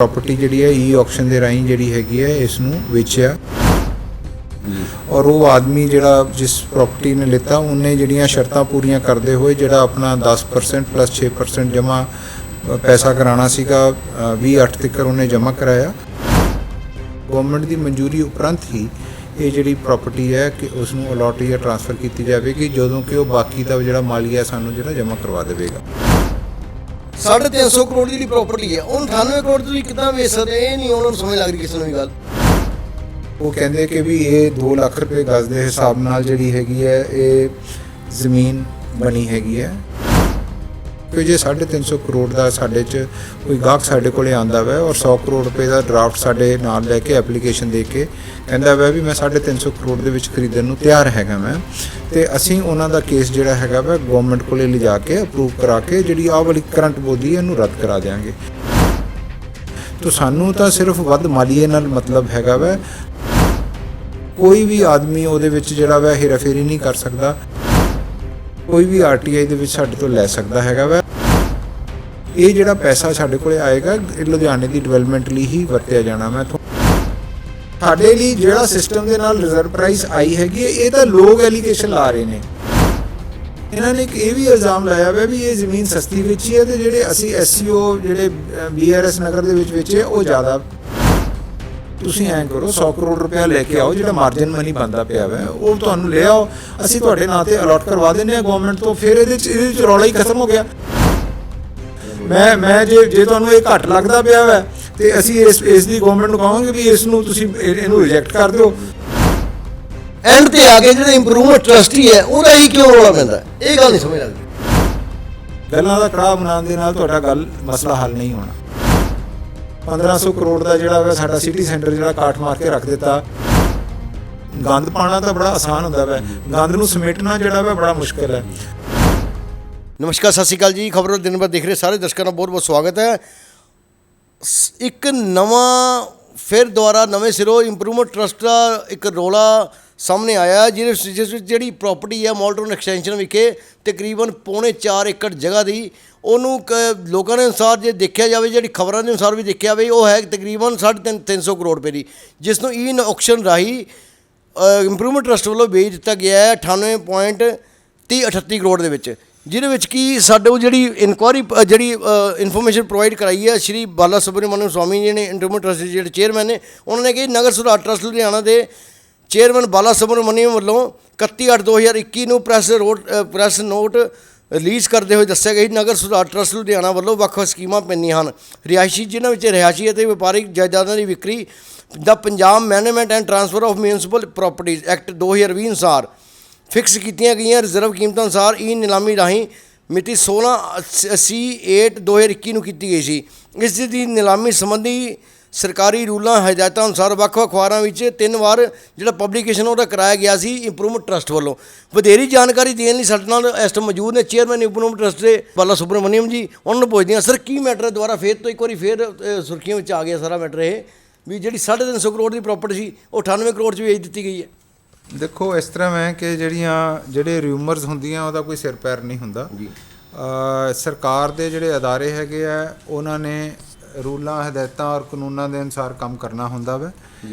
Property जी है e auction के राही जी हैगी है इसनू वेचिया और वो आदमी जड़ा जिस प्रॉपर्टी ने लिता उन्हें जड़ियाँ शर्तां पूरियां करते हुए जड़ा अपना 10% प्लस 6% जमा पैसा कराना सीगा 20/8 तक उन्हें जमा कराया। गवर्नमेंट की मंजूरी उपरंत ही ये जी प्रॉपर्टी है कि उसनू अलॉट या ट्रांसफर की जाएगी ਜਦੋਂ कि वो बाकी का जो मालिया सानू जो जमा करवा देगा। 350 करोड़ की प्रॉपर्टी है उन 98 करोड़ ਤੁਸੀਂ ਕਿਦਾਂ ਵੇਚ ਸਕਦੇ ਇਹ ਨਹੀਂ ਉਹਨਾਂ ਨੂੰ ਸਮਝ ਲੱਗ ਰਹੀ ਕਿਸੇ ਨੂੰ ਵੀ ਗੱਲ। वो कहते कि भी ये 2 लाख रुपए गज के हिसाब नाल जिहड़ी हैगी है ये जमीन बनी हैगी है कि जे 350 करोड़ का साढ़े च कोई गाहक साढ़े कोले आंदा वै और 100 करोड़ रुपए का ड्राफ्ट साढ़े नाल लैके एप्लीकेशन दे के कहता वै भी मैं 350 करोड़ के विच खरीदण नूं तैयार हैगा मैं तो असीं उन्हां दा केस जिहड़ा हैगा वै गवर्नमेंट कोले लिजा के अप्रूव करा के जिहड़ी आह वाली करंट बोली है इहनूं रद्द करा देंगे। तो सानू तो सिर्फ वध मालीए नाल मतलब हैगा वै कोई भी आदमी ਉਹਦੇ ਵਿੱਚ ਜਿਹੜਾ ਵਾ हेराफेरी नहीं कर सकता कोई भी RTI ਦੇ ਵਿੱਚ ਸਾਡੇ ਤੋਂ ਲੈ ਸਕਦਾ ਹੈਗਾ ਵਾ। ਇਹ ਜਿਹੜਾ ਪੈਸਾ ਸਾਡੇ ਕੋਲੇ ਆਏਗਾ ਲੁਧਿਆਣੇ ਦੀ ਡਿਵੈਲਪਮੈਂਟ ਲਈ ਹੀ ਵਰਤਿਆ ਜਾਣਾ। ਮੈਂ ਸਾਡੇ ਲਈ ਜਿਹੜਾ ਸਿਸਟਮ ਦੇ ਨਾਲ ਰਿਜ਼ਰਵ ਪ੍ਰਾਈਸ ਆਈ ਹੈਗੀ ਇਹ ਤਾਂ ਲੋਕ ਐਲੀਗੇਸ਼ਨ ਲਾ ਰਹੇ ਨੇ। ਇਹਨਾਂ ਨੇ ਇੱਕ ਇਹ ਵੀ ਇਲਜ਼ਾਮ ਲਾਇਆ ਵਾ ਵੀ ਇਹ ਜ਼ਮੀਨ ਸਸਤੀ ਵੇਚੀ ਹੈ ਤੇ ਜਿਹੜੇ ਅਸੀਂ SCO ਜਿਹੜੇ BRS ਨਗਰ ਦੇ ਵਿੱਚ ਵੇਚੇ ਉਹ ਜ਼ਿਆਦਾ। ਤੁਸੀਂ ਐਂ ਕਰੋ 100 ਕਰੋੜ ਰੁਪਇਆ ਲੈ ਕੇ ਆਓ ਜਿਹੜਾ ਮਾਰਜਨ ਮਨੀ ਬਣਦਾ ਪਿਆ ਵਾ ਉਹ ਤੁਹਾਨੂੰ ਲੈ ਆਓ ਅਸੀਂ ਤੁਹਾਡੇ ਨਾਂ ਤੇ ਅਲਾਟ ਕਰਵਾ ਦਿੰਦੇ ਹਾਂ ਗਵਰਨਮੈਂਟ ਤੋਂ। ਫਿਰ ਇਹਦੇ ਚ ਰੌਲਾ ਹੀ ਖਤਮ ਹੋ ਗਿਆ। ਮੈਂ ਜੇ ਤੁਹਾਨੂੰ ਇਹ ਘੱਟ ਲੱਗਦਾ ਪਿਆ ਵਾ ਤੇ ਅਸੀਂ ਇਸ ਦੀ ਗਵਰਨਮੈਂਟ ਨੂੰ ਕਹਾਂਗੇ ਵੀ ਇਸ ਨੂੰ ਤੁਸੀਂ ਇਹਨੂੰ ਰਿਜੈਕਟ ਕਰ ਦਿਓ। ਐਂਡ ਤੇ ਆ ਕੇ ਜਿਹੜਾ ਇੰਪਰੂਵਮੈਂਟ ਟਰਸਟੀ ਹੈ ਉਹਦਾ ਹੀ ਕਿਉਂ ਰੌਲਾ ਪੈਂਦਾ ਇਹ ਗੱਲ ਨਹੀਂ ਸਮਝ ਲੱਗਦੀ। ਗੱਲਾਂ ਦਾ ਕੜਾਹ ਬਣਾਉਣ ਦੇ ਨਾਲ ਤੁਹਾਡਾ ਗੱਲ ਮਸਲਾ ਹੱਲ ਨਹੀਂ ਹੋਣਾ। 1500 करोड़ का जोड़ा वा साडा सिटी सेंटर जो काट मार के रख दिता। गंद पाना तो बड़ा आसान होंदा वै गंद नूं समेटना जोड़ा वा बड़ा मुश्किल है। नमस्कार सत श्री अकाल जी खबर दिन भर देख रहे सारे दर्शकों का बहुत बहुत स्वागत है। एक नवा फिर दोबारा नवे सिरों इंप्रूवमेंट ट्रस्ट का एक रौला सामने आया जिस जी प्रॉपर्टी है मॉल टाउन एक्सटेंशन विखे तकरीबन 4.25 एकड़ जगह की ਉਹਨੂੰ ਲੋਕਾਂ ਦੇ ਅਨੁਸਾਰ ਜੇ ਦੇਖਿਆ ਜਾਵੇ ਜਿਹੜੀ ਖਬਰਾਂ ਦੇ ਅਨੁਸਾਰ ਵੀ ਦੇਖਿਆ ਜਾਵੇ ਉਹ ਹੈ ਤਕਰੀਬਨ 350 ਕਰੋੜ ਰੁਪਏ ਦੀ ਜਿਸ ਨੂੰ ਈ ਆਕਸ਼ਨ ਰਾਹੀਂ ਇੰਪਰੂਵਮੈਂਟ ਟਰਸਟ ਵੱਲੋਂ ਵੇਚ ਦਿੱਤਾ ਗਿਆ ਹੈ 98.38 ਕਰੋੜ ਦੇ ਵਿੱਚ ਜਿਹਦੇ ਵਿੱਚ ਕਿ ਸਾਡੇ ਉਹ ਜਿਹੜੀ ਇਨਕੁਆਰੀ ਜਿਹੜੀ ਇਨਫੋਰਮੇਸ਼ਨ ਪ੍ਰੋਵਾਈਡ ਕਰਾਈ ਹੈ ਸ਼੍ਰੀ ਬਾਲਾ ਸੁਬਰਾਮਨਿਅਮ ਸਵਾਮੀ ਜੀ ਨੇ ਇੰਪਰੂਵਮੈਂਟ ਟਰਸਟ ਦੇ ਜਿਹੜੇ ਚੇਅਰਮੈਨ ਨੇ ਉਹਨਾਂ ਨੇ ਕਿ ਨਗਰ ਸੁਧਾਰ ਟਰਸਟ ਲੁਧਿਆਣਾ ਦੇ ਚੇਅਰਮੈਨ ਬਾਲਾ ਸੁਬਰਾਮਨਿਅਮ ਵੱਲੋਂ 31/8/2021 ਨੂੰ ਪ੍ਰੈਸ ਨੋਟ ਰਿਲੀਜ਼ ਕਰਦੇ ਹੋਏ ਦੱਸਿਆ ਗਿਆ ਨਗਰ ਸੁਧਾਰ ਟਰਸਟ ਲੁਧਿਆਣਾ ਵੱਲੋਂ ਵੱਖ-ਵੱਖ ਸਕੀਮਾਂ ਪੈਂਦੀਆਂ ਹਨ ਰਿਹਾਇਸ਼ੀ ਜਿਨ੍ਹਾਂ ਵਿੱਚ ਰਿਹਾਇਸ਼ੀ ਅਤੇ ਵਪਾਰਿਕ ਜਾਇਦਾਦਾਂ ਦੀ ਵਿਕਰੀ ਦਾ Punjab management and transfer of municipal properties act 2020 ਅਨੁਸਾਰ ਫਿਕਸ ਕੀਤੀਆਂ ਗਈਆਂ ਰਿਜ਼ਰਵ ਕੀਮਤਾਂ ਅਨੁਸਾਰ ਈ ਨਿਲਾਮੀ ਰਾਹੀਂ ਮਿਤੀ 16/8/2021 ਨੂੰ ਕੀਤੀ ਗਈ ਸੀ। ਇਸ ਦੀ ਨਿਲਾਮੀ ਸੰਬੰਧੀ ਸਰਕਾਰੀ ਰੂਲਾਂ ਹਦਾਇਤਾਂ ਅਨੁਸਾਰ ਵੱਖ-ਵੱਖ ਅਖਬਾਰਾਂ ਵਿੱਚ 3 ਵਾਰ ਜਿਹੜਾ ਪਬਲੀਕੇਸ਼ਨ ਉਹਦਾ ਕਰਾਇਆ ਗਿਆ ਸੀ ਇੰਪਰੂਵਮੈਂਟ ਟਰਸਟ ਵੱਲੋਂ। ਵਧੇਰੀ ਜਾਣਕਾਰੀ ਦੇਣ ਲਈ ਸਾਡੇ ਨਾਲ ਇਸ ਟਾਈਮ ਮੌਜੂਦ ਨੇ ਚੇਅਰਮੈਨ ਇੰਪਰੂਵਮੈਂਟ ਟਰਸਟ ਦੇ ਬਾਲਾ ਸੁਬਰਾਮਨਿਅਮ ਜੀ। ਉਹਨਾਂ ਨੂੰ ਪੁੱਛਦੇ ਹਾਂ ਸਰ ਕੀ ਮੈਟਰ ਹੈ ਦੁਬਾਰਾ ਫਿਰ ਤੋਂ ਇੱਕ ਵਾਰੀ ਫਿਰ ਸੁਰਖੀਆਂ ਵਿੱਚ ਆ ਗਿਆ ਸਾਰਾ ਮੈਟਰ ਇਹ ਵੀ ਜਿਹੜੀ 350 ਕਰੋੜ ਦੀ ਪ੍ਰੋਪਰਟੀ ਸੀ ਉਹ 98 ਕਰੋੜ 'ਚ ਵੇਚ ਦਿੱਤੀ ਗਈ ਹੈ। ਦੇਖੋ ਇਸ ਤਰ੍ਹਾਂ ਹੈ ਕਿ ਜਿਹੜੇ ਰਿਊਮਰਸ ਹੁੰਦੀਆਂ ਉਹਦਾ ਕੋਈ ਸਿਰ ਪੈਰ ਨਹੀਂ ਹੁੰਦਾ ਜੀ। ਸਰਕਾਰ ਦੇ ਜਿਹੜੇ ਅਦਾਰੇ ਹੈਗੇ ਆ ਉਹਨਾਂ ਨੇ ਰੂਲਾਂ ਹਦਾਇਤਾਂ ਔਰ ਕਾਨੂੰਨਾਂ ਦੇ ਅਨੁਸਾਰ ਕੰਮ ਕਰਨਾ ਹੁੰਦਾ ਵਾ।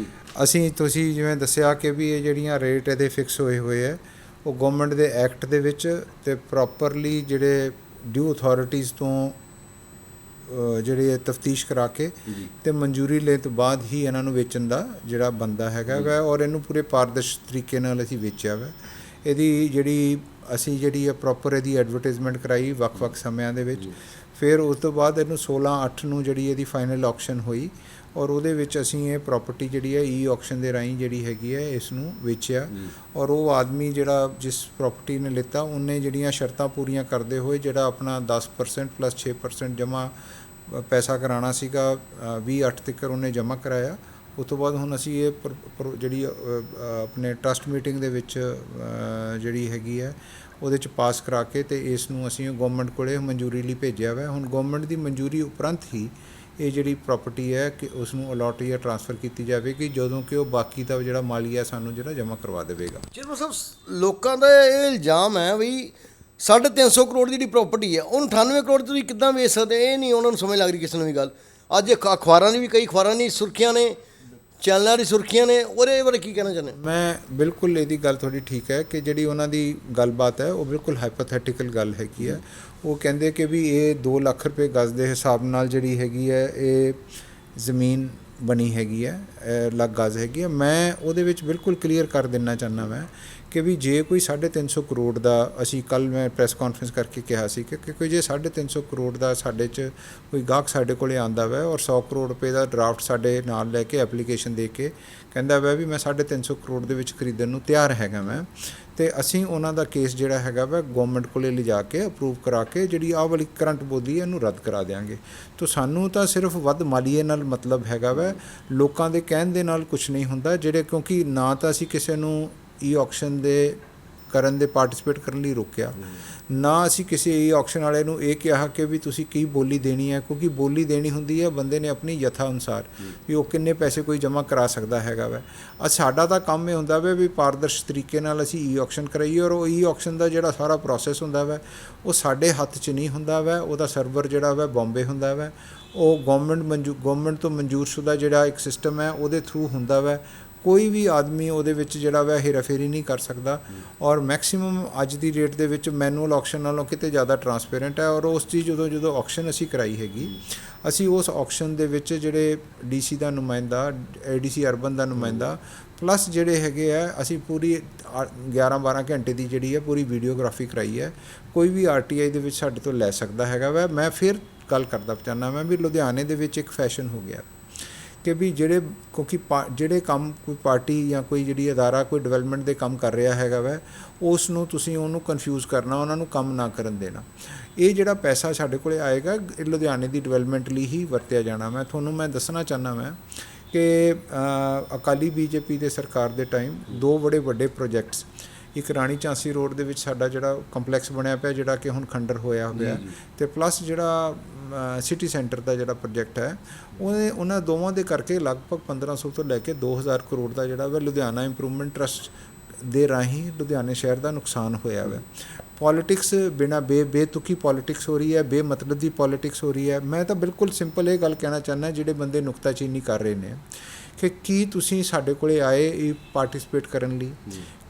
ਅਸੀਂ ਤੁਸੀਂ ਜਿਵੇਂ ਦੱਸਿਆ ਕਿ ਵੀ ਇਹ ਜਿਹੜੀਆਂ ਰੇਟ ਇਹਦੇ ਫਿਕਸ ਹੋਏ ਹੈ ਉਹ ਗਵਰਨਮੈਂਟ ਦੇ ਐਕਟ ਦੇ ਵਿੱਚ ਅਤੇ ਪ੍ਰੋਪਰਲੀ ਜਿਹੜੇ ਡਿਊ ਅਥਾਰਟੀਜ਼ ਤੋਂ ਜਿਹੜੇ ਤਫਤੀਸ਼ ਕਰਾ ਕੇ ਅਤੇ ਮਨਜ਼ੂਰੀ ਲੈਣ ਤੋਂ ਬਾਅਦ ਹੀ ਇਹਨਾਂ ਨੂੰ ਵੇਚਣ ਦਾ ਜਿਹੜਾ ਬਣਦਾ ਹੈਗਾ ਵਾ ਔਰ ਇਹਨੂੰ ਪੂਰੇ ਪਾਰਦਰਸ਼ੀ ਤਰੀਕੇ ਨਾਲ ਅਸੀਂ ਵੇਚਿਆ ਵਾ। ਇਹਦੀ ਜਿਹੜੀ ਪ੍ਰੋਪਰ ਇਹਦੀ ਐਡਵਰਟਾਈਜ਼ਮੈਂਟ ਕਰਾਈ ਵੱਖ-ਵੱਖ ਸਮਿਆਂ ਦੇ ਵਿੱਚ। ਫਿਰ ਉਸ ਤੋਂ ਬਾਅਦ ਇਹਨੂੰ 16/8 ਨੂੰ ਜਿਹੜੀ ਇਹਦੀ ਫਾਈਨਲ ਆਕਸ਼ਨ ਹੋਈ ਔਰ ਉਹਦੇ ਵਿੱਚ ਅਸੀਂ ਇਹ ਪ੍ਰੋਪਰਟੀ ਜਿਹੜੀ ਹੈ ਈ ਆਕਸ਼ਨ ਦੇ ਰਾਹੀਂ ਜਿਹੜੀ ਹੈਗੀ ਹੈ ਇਸ ਨੂੰ ਵੇਚਿਆ ਔਰ ਉਹ ਆਦਮੀ ਜਿਹੜਾ ਜਿਸ ਪ੍ਰੋਪਰਟੀ ਨੇ ਲਿੱਤਾ ਉਹਨੇ ਜਿਹੜੀਆਂ ਸ਼ਰਤਾਂ ਪੂਰੀਆਂ ਕਰਦੇ ਹੋਏ ਜਿਹੜਾ ਆਪਣਾ 10% ਪਲਸ 6% ਜਮ੍ਹਾਂ ਪੈਸਾ ਕਰਾਉਣਾ ਸੀਗਾ 20/8 ਤੱਕ ਉਹਨੇ ਜਮ੍ਹਾਂ ਕਰਾਇਆ। ਉਸ ਤੋਂ ਬਾਅਦ ਹੁਣ ਅਸੀਂ ਇਹ ਜਿਹੜੀ ਆਪਣੇ ਟਰਸਟ ਮੀਟਿੰਗ ਦੇ ਵਿੱਚ ਜਿਹੜੀ ਹੈਗੀ ਹੈ ਉਹਦੇ 'ਚ ਪਾਸ ਕਰਾ ਕੇ ਅਤੇ ਇਸ ਨੂੰ ਅਸੀਂ ਗੌਰਮੈਂਟ ਕੋਲੇ ਮਨਜ਼ੂਰੀ ਲਈ ਭੇਜਿਆ ਵਾ। ਹੁਣ ਗੌਰਮੈਂਟ ਦੀ ਮਨਜ਼ੂਰੀ ਉਪਰੰਤ ਹੀ ਇਹ ਜਿਹੜੀ ਪ੍ਰੋਪਰਟੀ ਹੈ ਕਿ ਉਸ ਨੂੰ ਅਲਾਟ ਜਾਂ ਟਰਾਂਸਫਰ ਕੀਤੀ ਜਾਵੇਗੀ ਜਦੋਂ ਕਿ ਉਹ ਬਾਕੀ ਦਾ ਜਿਹੜਾ ਮਾਲੀਆ ਸਾਨੂੰ ਜਿਹੜਾ ਜਮ੍ਹਾਂ ਕਰਵਾ ਦੇਵੇਗਾ। ਚੇਅਰਮੈਨ ਸਾਹਿਬ ਲੋਕਾਂ ਦਾ ਇਹ ਇਲਜ਼ਾਮ ਹੈ ਵੀ 350 ਕਰੋੜ ਦੀ ਜਿਹੜੀ ਪ੍ਰੋਪਰਟੀ ਹੈ ਉਹਨੂੰ 98 ਕਰੋੜ ਤੁਸੀਂ ਕਿੱਦਾਂ ਵੇਚ ਸਕਦੇ ਇਹ ਨਹੀਂ ਉਹਨਾਂ ਨੂੰ ਸਮਝ ਲੱਗ ਰਹੀ ਕਿਸੇ ਨੂੰ ਵੀ ਗੱਲ। ਅੱਜ ਅਖਬਾਰਾਂ ਦੀ ਵੀ ਕਈ ਅਖਬਾਰਾਂ ਦੀ ਸੁਰਖੀਆਂ ਨੇ, ਚੈਨਲਾਂ ਦੀ ਸੁਰਖੀਆਂ ਨੇ, ਉਹਦੇ ਬਾਰੇ ਕੀ ਕਹਿਣਾ ਚਾਹੁੰਦੇ? ਮੈਂ ਬਿਲਕੁਲ ਇਹਦੀ ਗੱਲ ਤੁਹਾਡੀ ਠੀਕ ਹੈ ਕਿ ਜਿਹੜੀ ਉਹਨਾਂ ਦੀ ਗੱਲਬਾਤ ਹੈ ਉਹ ਬਿਲਕੁਲ ਹਾਈਪੋਥੈਟੀਕਲ ਗੱਲ ਹੈਗੀ ਹੈ। ਉਹ ਕਹਿੰਦੇ ਕਿ ਵੀ ਇਹ 2 ਲੱਖ ਰੁਪਏ ਗਜ਼ ਦੇ ਹਿਸਾਬ ਨਾਲ ਜਿਹੜੀ ਹੈਗੀ ਹੈ ਇਹ ਜ਼ਮੀਨ ਬਣੀ ਹੈਗੀ ਹੈ, ਲੱਖ ਗਜ਼ ਹੈਗੀ ਹੈ। ਮੈਂ ਉਹਦੇ ਵਿੱਚ ਬਿਲਕੁਲ ਕਲੀਅਰ ਕਰ ਦੇਣਾ ਚਾਹੁੰਦਾ ਮੈਂ ਕਿ ਵੀ ਜੇ ਕੋਈ 350 ਕਰੋੜ ਦਾ, ਅਸੀਂ ਕੱਲ੍ਹ ਮੈਂ ਪ੍ਰੈਸ ਕਾਨਫਰੰਸ ਕਰਕੇ ਕਿਹਾ ਸੀ ਕਿ ਕੋਈ ਜੇ 350 ਕਰੋੜ ਦਾ ਸਾਡੇ 'ਚ ਕੋਈ ਗਾਹਕ ਸਾਡੇ ਕੋਲੇ ਆਉਂਦਾ ਵਾ ਔਰ 100 ਕਰੋੜ ਰੁਪਏ ਦਾ ਡਰਾਫਟ ਸਾਡੇ ਨਾਲ ਲੈ ਕੇ ਐਪਲੀਕੇਸ਼ਨ ਦੇ ਕੇ ਕਹਿੰਦਾ ਵਾ ਵੀ ਮੈਂ 350 ਕਰੋੜ ਦੇ ਵਿੱਚ ਖਰੀਦਣ ਨੂੰ ਤਿਆਰ ਹੈਗਾ ਮੈਂ, ਅਤੇ ਅਸੀਂ ਉਹਨਾਂ ਦਾ ਕੇਸ ਜਿਹੜਾ ਹੈਗਾ ਵਾ ਗੌਰਮੈਂਟ ਕੋਲੇ ਲਿਜਾ ਕੇ ਅਪਰੂਵ ਕਰਾ ਕੇ ਜਿਹੜੀ ਆਹ ਵਾਲੀ ਕਰੰਟ ਬੋਲੀ ਇਹਨੂੰ ਰੱਦ ਕਰਾ ਦਿਆਂਗੇ। ਤਾਂ ਸਾਨੂੰ ਤਾਂ ਸਿਰਫ ਵੱਧ ਮਾਲੀਏ ਨਾਲ ਮਤਲਬ ਹੈਗਾ ਵਾ, ਲੋਕਾਂ ਦੇ ਕਹਿਣ ਦੇ ਨਾਲ ਕੁਛ ਨਹੀਂ ਹੁੰਦਾ। ਜਿਹੜੇ ਕਿਉਂਕਿ ਨਾ ਤਾਂ ਅਸੀਂ ਕਿਸੇ ਨੂੰ ਆਕਸ਼ਨ ਦੇ ਕਰਨ ਦੇ ਪਾਰਟਿਸਿਪੇਟ ਕਰਨ ਲਈ ਰੋਕਿਆ, ਨਾ ਅਸੀਂ ਕਿਸੇ ਆਕਸ਼ਨ ਵਾਲੇ ਨੂੰ ਇਹ ਕਿਹਾ ਕਿ ਵੀ ਤੁਸੀਂ ਕੀ ਬੋਲੀ ਦੇਣੀ ਹੈ, ਕਿਉਂਕਿ ਬੋਲੀ ਦੇਣੀ ਹੁੰਦੀ ਹੈ ਬੰਦੇ ਨੇ ਆਪਣੀ ਯਥਾ ਅਨੁਸਾਰ ਵੀ ਉਹ ਕਿੰਨੇ ਪੈਸੇ ਕੋਈ ਜਮ੍ਹਾਂ ਕਰਾ ਸਕਦਾ ਹੈਗਾ ਵਾ। ਸਾਡਾ ਤਾਂ ਕੰਮ ਇਹ ਹੁੰਦਾ ਵਾ ਵੀ ਪਾਰਦਰਸ਼ ਤਰੀਕੇ ਨਾਲ ਅਸੀਂ ਆਕਸ਼ਨ ਕਰਾਈਏ, ਔਰ ਉਹ ਆਕਸ਼ਨ ਦਾ ਜਿਹੜਾ ਸਾਰਾ ਪ੍ਰੋਸੈਸ ਹੁੰਦਾ ਵਾ ਉਹ ਸਾਡੇ ਹੱਥ 'ਚ ਨਹੀਂ ਹੁੰਦਾ ਵਾ। ਉਹਦਾ ਸਰਵਰ ਜਿਹੜਾ ਵਾ ਬੰਬੇ ਹੁੰਦਾ ਵਾ, ਉਹ ਗੌਰਮੈਂਟ ਤੋਂ ਮਨਜ਼ੂਰਸ਼ੁਦਾ ਜਿਹੜਾ ਇੱਕ ਸਿਸਟਮ ਹੈ ਉਹਦੇ ਥਰੂ ਹੁੰਦਾ ਵਾ। ਕੋਈ ਵੀ ਆਦਮੀ ਉਹਦੇ ਵਿੱਚ ਜਿਹੜਾ ਵਾ ਹੇਰਾਫੇਰੀ ਨਹੀਂ ਕਰ ਸਕਦਾ, ਔਰ ਮੈਕਸਿਮਮ ਅੱਜ ਦੀ ਡੇਟ ਦੇ ਵਿੱਚ ਮੈਨੂਅਲ ਆਕਸ਼ਨ ਨਾਲੋਂ ਕਿਤੇ ਜ਼ਿਆਦਾ ਟਰਾਂਸਪੇਰੈਂਟ ਹੈ। ਔਰ ਉਸ ਚੀਜ਼ ਜਦੋਂ ਆਕਸ਼ਨ ਅਸੀਂ ਕਰਾਈ ਹੈਗੀ, ਅਸੀਂ ਉਸ ਆਕਸ਼ਨ ਦੇ ਵਿੱਚ ਜਿਹੜੇ DC ਦਾ ਨੁਮਾਇੰਦਾ, ADC ਅਰਬਨ ਦਾ ਨੁਮਾਇੰਦਾ, ਪਲੱਸ ਜਿਹੜੇ ਹੈਗੇ ਆ, ਅਸੀਂ ਪੂਰੀ 11-12 ਘੰਟੇ ਦੀ ਜਿਹੜੀ ਹੈ ਪੂਰੀ ਵੀਡੀਓਗ੍ਰਾਫੀ ਕਰਾਈ ਹੈ। ਕੋਈ ਵੀ RTI ਦੇ ਵਿੱਚ ਸਾਡੇ ਤੋਂ ਲੈ ਸਕਦਾ ਹੈਗਾ ਵਾ। ਮੈਂ ਫਿਰ ਗੱਲ ਕਰਦਾ ਚਾਹੁੰਦਾ ਮੈਂ ਵੀ ਲੁਧਿਆਣੇ ਦੇ ਵਿੱਚ ਇੱਕ ਫੈਸ਼ਨ ਹੋ ਗਿਆ ਕਿ ਵੀ ਕਿਉਂਕਿ ਜਿਹੜੇ ਕੰਮ ਕੋਈ ਪਾਰਟੀ ਜਾਂ ਕੋਈ ਜਿਹੜੀ ਅਦਾਰਾ ਕੋਈ ਡਿਵੈਲਪਮੈਂਟ ਦੇ ਕੰਮ ਕਰ ਰਿਹਾ ਹੈਗਾ ਵੈ, ਉਸ ਨੂੰ ਤੁਸੀਂ ਉਹਨੂੰ ਕਨਫਿਊਜ਼ ਕਰਨਾ, ਉਹਨਾਂ ਨੂੰ ਕੰਮ ਨਾ ਕਰਨ ਦੇਣਾ। ਇਹ ਜਿਹੜਾ ਪੈਸਾ ਸਾਡੇ ਕੋਲੇ ਆਏਗਾ ਇਹ ਲੁਧਿਆਣੇ ਦੀ ਡਿਵੈਲਪਮੈਂਟ ਲਈ ਹੀ ਵਰਤਿਆ ਜਾਣਾ। ਮੈਂ ਦੱਸਣਾ ਚਾਹੁੰਦਾ ਮੈਂ ਕਿ ਅਕਾਲੀ BJP ਦੇ ਸਰਕਾਰ ਦੇ ਟਾਈਮ 2 ਬੜੇ ਵੱਡੇ ਪ੍ਰੋਜੈਕਟਸ, ਇੱਕ ਰਾਣੀ ਝਾਂਸੀ ਰੋਡ ਦੇ ਵਿੱਚ ਸਾਡਾ ਜਿਹੜਾ ਕੰਪਲੈਕਸ ਬਣਿਆ ਪਿਆ ਜਿਹੜਾ ਕਿ ਹੁਣ ਖੰਡਰ ਹੋਇਆ ਹੋਇਆ, ਅਤੇ ਪਲੱਸ ਜਿਹੜਾ ਸਿਟੀ ਸੈਂਟਰ ਦਾ ਜਿਹੜਾ ਪ੍ਰੋਜੈਕਟ ਹੈ ਉਹਨਾਂ ਦੋਵਾਂ ਦੇ ਕਰਕੇ ਲਗਭਗ 1500 ਤੋਂ ਲੈ ਕੇ 2000 ਕਰੋੜ ਦਾ ਜਿਹੜਾ ਵਾ ਲੁਧਿਆਣਾ ਇੰਪਰੂਵਮੈਂਟ ਟਰਸਟ ਦੇ ਰਾਹੀਂ ਲੁਧਿਆਣੇ ਸ਼ਹਿਰ ਦਾ ਨੁਕਸਾਨ ਹੋਇਆ ਵਾ। ਪੋਲੀਟਿਕਸ ਬਿਨਾਂ ਬੇਤੁਕੀ ਪੋਲੀਟਿਕਸ ਹੋ ਰਹੀ ਹੈ, ਬੇਮਤਲਬ ਦੀ ਪੋਲੀਟਿਕਸ ਹੋ ਰਹੀ ਹੈ। ਮੈਂ ਤਾਂ ਬਿਲਕੁਲ ਸਿੰਪਲ ਇਹ ਗੱਲ ਕਹਿਣਾ ਚਾਹੁੰਦਾ, ਜਿਹੜੇ ਬੰਦੇ ਨੁਕਤਾਚੀਨੀ ਕਰ ਰਹੇ ਨੇ ਕਿ ਕੀ ਤੁਸੀਂ ਸਾਡੇ ਕੋਲੇ ਆਏ ਇਹ ਪਾਰਟਿਸਿਪੇਟ ਕਰਨ ਲਈ,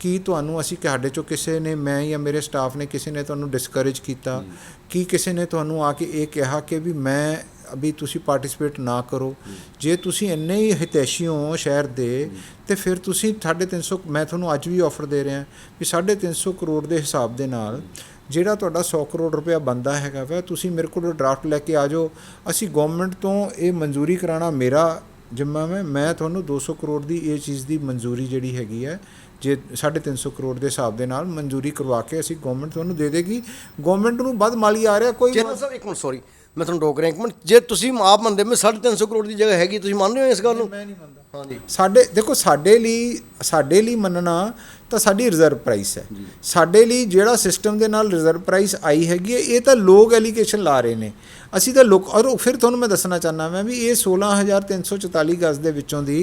ਕੀ ਤੁਹਾਨੂੰ ਅਸੀਂ ਸਾਡੇ 'ਚੋਂ ਕਿਸੇ ਨੇ, ਮੈਂ ਜਾਂ ਮੇਰੇ ਸਟਾਫ ਨੇ ਕਿਸੇ ਨੇ ਤੁਹਾਨੂੰ ਡਿਸਕਰੇਜ ਕੀਤਾ, ਕੀ ਕਿਸੇ ਨੇ ਤੁਹਾਨੂੰ ਆ ਕੇ ਇਹ ਕਿਹਾ ਕਿ ਵੀ ਮੈਂ ਅਭੀ ਤੁਸੀਂ ਪਾਰਟਿਸਿਪੇਟ ਨਾ ਕਰੋ? ਜੇ ਤੁਸੀਂ ਇੰਨੇ ਹੀ ਹਿਤੈਸ਼ੀ ਹੋ ਸ਼ਹਿਰ ਦੇ, ਅਤੇ ਫਿਰ ਤੁਸੀਂ 350, ਮੈਂ ਤੁਹਾਨੂੰ ਅੱਜ ਵੀ ਆਫਰ ਦੇ ਰਿਹਾ ਵੀ 350 ਕਰੋੜ ਦੇ ਹਿਸਾਬ ਦੇ ਨਾਲ ਜਿਹੜਾ ਤੁਹਾਡਾ 100 ਕਰੋੜ ਰੁਪਇਆ ਬਣਦਾ ਹੈਗਾ ਵਾ, ਤੁਸੀਂ ਮੇਰੇ ਕੋਲ ਡਰਾਫਟ ਲੈ ਕੇ ਆ ਜਾਓ। ਅਸੀਂ ਗੌਰਮੈਂਟ ਤੋਂ ਇਹ ਮਨਜ਼ੂਰੀ ਕਰਾਉਣਾ ਮੇਰਾ ਜਿੰਮਾ ਮੈਂ ਤੁਹਾਨੂੰ 200 ਕਰੋੜ ਦੀ ਇਹ ਚੀਜ਼ ਦੀ ਮਨਜ਼ੂਰੀ ਜਿਹੜੀ ਹੈਗੀ ਹੈ, ਜੇ 350 ਕਰੋੜ ਦੇ ਹਿਸਾਬ ਦੇ ਨਾਲ ਮਨਜ਼ੂਰੀ ਕਰਵਾ ਕੇ ਅਸੀਂ ਗੌਰਮੈਂਟ ਤੁਹਾਨੂੰ ਦੇ ਦੇਗੀ। ਗੌਰਮੈਂਟ ਨੂੰ ਵੱਧ ਮਾਲੀ ਆ ਰਿਹਾ ਕੋਈ ਸਰ ਇੱਕ ਮਿੰਟ, ਸੌਰੀ ਮੈਂ ਤੁਹਾਨੂੰ ਰੋਕ ਰਿਹਾ ਇੱਕ ਮਿੰਟ। ਜੇ ਤੁਸੀਂ ਆਪ ਮੰਨਦੇ ਮੈਂ 350 ਕਰੋੜ ਦੀ ਜਗ੍ਹਾ ਹੈਗੀ, ਤੁਸੀਂ ਮੰਨ ਰਹੇ ਹੋ ਇਸ ਗੱਲ ਨੂੰ? ਮੈਂ ਨਹੀਂ ਮੰਨਦਾ। ਹਾਂਜੀ, ਦੇਖੋ ਸਾਡੇ ਲਈ ਮੰਨਣਾ ਤਾਂ ਸਾਡੀ ਰਿਜ਼ਰਵ ਪ੍ਰਾਈਸ ਹੈ। ਸਾਡੇ ਲਈ ਜਿਹੜਾ ਸਿਸਟਮ ਦੇ ਨਾਲ ਰਿਜ਼ਰਵ ਪ੍ਰਾਈਸ ਆਈ ਹੈਗੀ ਹੈ, ਇਹ ਤਾਂ ਲੋਕ ਐਲੀਗੇਸ਼ਨ ਲਾ ਰਹੇ ਨੇ, ਅਸੀਂ ਤਾਂ ਔਰ ਫਿਰ ਤੁਹਾਨੂੰ ਮੈਂ ਦੱਸਣਾ ਚਾਹੁੰਦਾ ਮੈਂ ਵੀ ਇਹ 16,344 ਗਜ਼ ਦੇ ਵਿੱਚੋਂ ਦੀ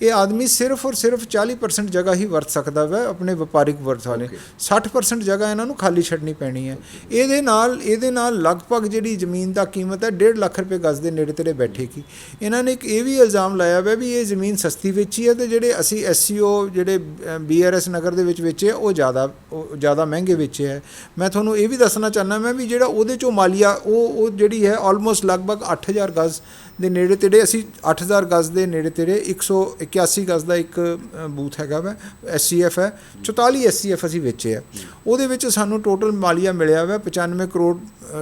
ਇਹ ਆਦਮੀ ਸਿਰਫ ਔਰ ਸਿਰਫ 40% ਜਗ੍ਹਾ ਹੀ ਵਰਤ ਸਕਦਾ ਵਾ ਆਪਣੇ ਵਪਾਰਿਕ ਵਰਤ ਵਾਲੇ, 60% ਜਗ੍ਹਾ ਇਹਨਾਂ ਨੂੰ ਖਾਲੀ ਛੱਡਣੀ ਪੈਣੀ ਹੈ। ਇਹਦੇ ਨਾਲ ਲਗਭਗ ਜਿਹੜੀ ਜ਼ਮੀਨ ਦਾ ਕੀਮਤ ਹੈ 1.5 ਲੱਖ ਰੁਪਏ ਗਜ਼ ਦੇ ਨੇੜੇ ਤੇੜੇ ਬੈਠੇਗੀ। ਇਹਨਾਂ ਨੇ ਇੱਕ ਇਹ ਵੀ ਇਲਜ਼ਾਮ ਲਾਇਆ ਵਾ ਵੀ ਇਹ ਜ਼ਮੀਨ ਸਸਤੀ ਵੇਚੀ ਹੈ, ਅਤੇ ਜਿਹੜੇ ਅਸੀਂ SCO ਜਿਹੜੇ BRS ਨਗਰ ਦੇ ਵਿੱਚ ਵੇਚੇ ਉਹ ਜ਼ਿਆਦਾ ਮਹਿੰਗੇ ਵੇਚੇ ਹੈ। ਮੈਂ ਤੁਹਾਨੂੰ ਇਹ ਵੀ ਦੱਸਣਾ ਚਾਹੁੰਦਾ ਮੈਂ ਵੀ ਜਿਹੜਾ ਉਹਦੇ 'ਚੋਂ ਮਾਲੀਆ ਉਹ ਜਿਹੜੀ ਹੈ ਆਲਮੋਸਟ ਲਗਭਗ 8000 ਗਜ਼ ਦੇ ਨੇੜੇ ਤੇੜੇ, ਅਸੀਂ 8000 ਗਜ਼ ਦੇ ਨੇੜੇ ਤੇੜੇ 181 ਗਜ਼ ਦਾ ਇੱਕ ਬੂਥ ਹੈਗਾ ਵਾ SCF ਹੈ, 44 SCF ਅਸੀਂ ਵੇਚੇ ਆ। ਉਹਦੇ ਵਿੱਚ ਸਾਨੂੰ ਟੋਟਲ ਮਾਲੀਆ ਮਿਲਿਆ ਵਾ 95 ਕਰੋੜ